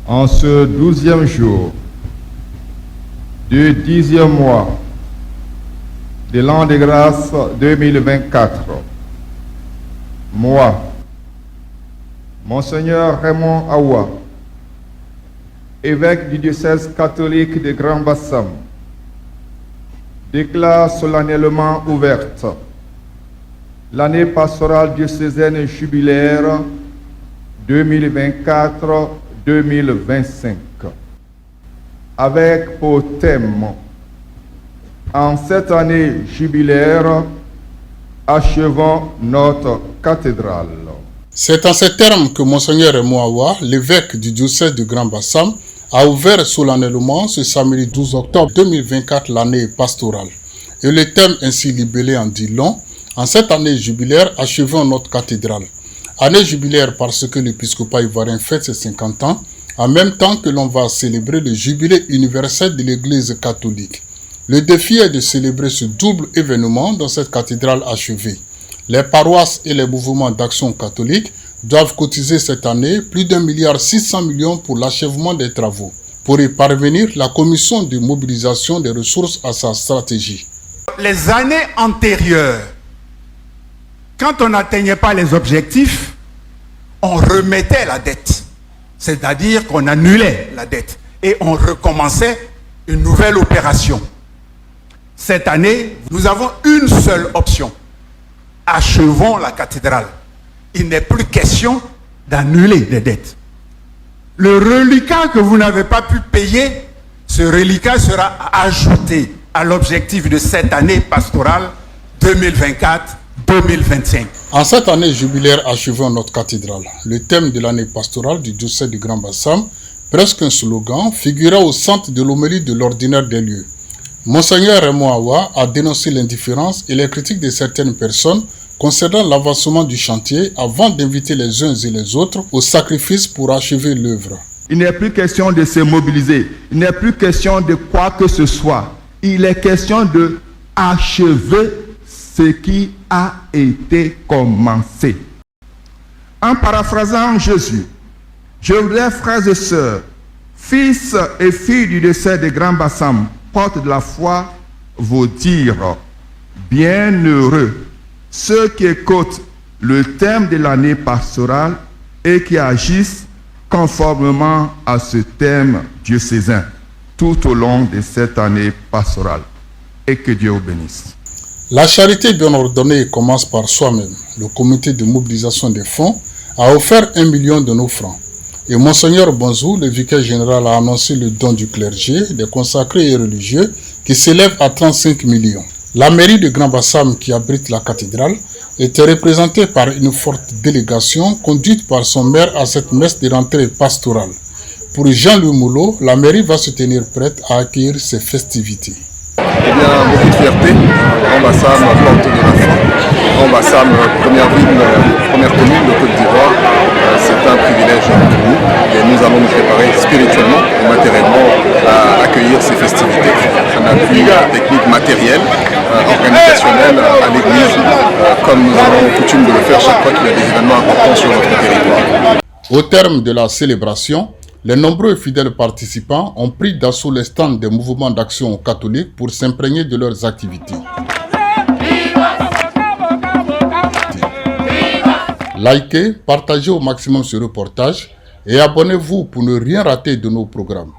En ce 12e jour du 10e mois de l'an de grâce 2024, moi, Monseigneur Raymond Awa, évêque du diocèse catholique de Grand Bassam, déclare solennellement ouverte l'année pastorale diocésaine jubilaire 2024-2025, avec pour thème, en cette année jubilaire, achevons notre cathédrale. C'est en ces termes que Monseigneur Raymond Awa, l'évêque du diocèse de Grand Bassam, a ouvert solennellement ce samedi 12 octobre 2024 l'année pastorale. Et le thème ainsi libellé en dit long, en cette année jubilaire, achevons notre cathédrale. Année jubilaire parce que l'épiscopat ivoirien fête ses 50 ans, en même temps que l'on va célébrer le jubilé universel de l'Église catholique. Le défi est de célébrer ce double événement dans cette cathédrale achevée. Les paroisses et les mouvements d'action catholique doivent cotiser cette année plus d'1,6 milliard pour l'achèvement des travaux. Pour y parvenir, la commission de mobilisation des ressources a sa stratégie. Les années antérieures, quand on n'atteignait pas les objectifs, on remettait la dette. C'est-à-dire qu'on annulait la dette et on recommençait une nouvelle opération. Cette année, nous avons une seule option. Achevons la cathédrale. Il n'est plus question d'annuler les dettes. Le reliquat que vous n'avez pas pu payer, ce reliquat sera ajouté à l'objectif de cette année pastorale 2024-2025. En cette année jubilaire achevons notre cathédrale. Le thème de l'année pastorale du diocèse de Grand Bassam, presque un slogan, figura au centre de l'homélie de l'ordinaire des lieux. Monseigneur Raymond Awa a dénoncé l'indifférence et les critiques de certaines personnes concernant l'avancement du chantier avant d'inviter les uns et les autres au sacrifice pour achever l'œuvre. Il n'est plus question de se mobiliser, il n'est plus question de quoi que ce soit. Il est question de achever ce qui a été commencé. En paraphrasant Jésus, je voudrais, frères et sœurs, fils et filles du diocèse de Grand Bassam, porte de la foi, vous dire, bienheureux ceux qui écoutent le thème de l'année pastorale et qui agissent conformément à ce thème diocésain tout au long de cette année pastorale. Et que Dieu vous bénisse. La charité bien ordonnée commence par soi-même. Le comité de mobilisation des fonds a offert 1 million de nos francs. Et Monseigneur Bonzou, le vicaire général, a annoncé le don du clergé, des consacrés et religieux, qui s'élève à 35 millions. La mairie de Grand Bassam, qui abrite la cathédrale, était représentée par une forte délégation conduite par son maire à cette messe de rentrée pastorale. Pour Jean-Louis Moulot, la mairie va se tenir prête à accueillir ces festivités. Eh bien, beaucoup de fierté. Grand Bassam, porte de la foi. Grand Bassam, première ville, première commune de Côte d'Ivoire. C'est un privilège pour nous. Et nous allons nous préparer spirituellement et matériellement à accueillir ces festivités. Un appui technique matériel, organisationnel à l'église, comme nous avons coutume de le faire chaque fois qu'il y a des événements importants sur notre territoire. Au terme de la célébration, les nombreux fidèles participants ont pris d'assaut les stands des mouvements d'action catholiques pour s'imprégner de leurs activités. Likez, partagez au maximum ce reportage et abonnez-vous pour ne rien rater de nos programmes.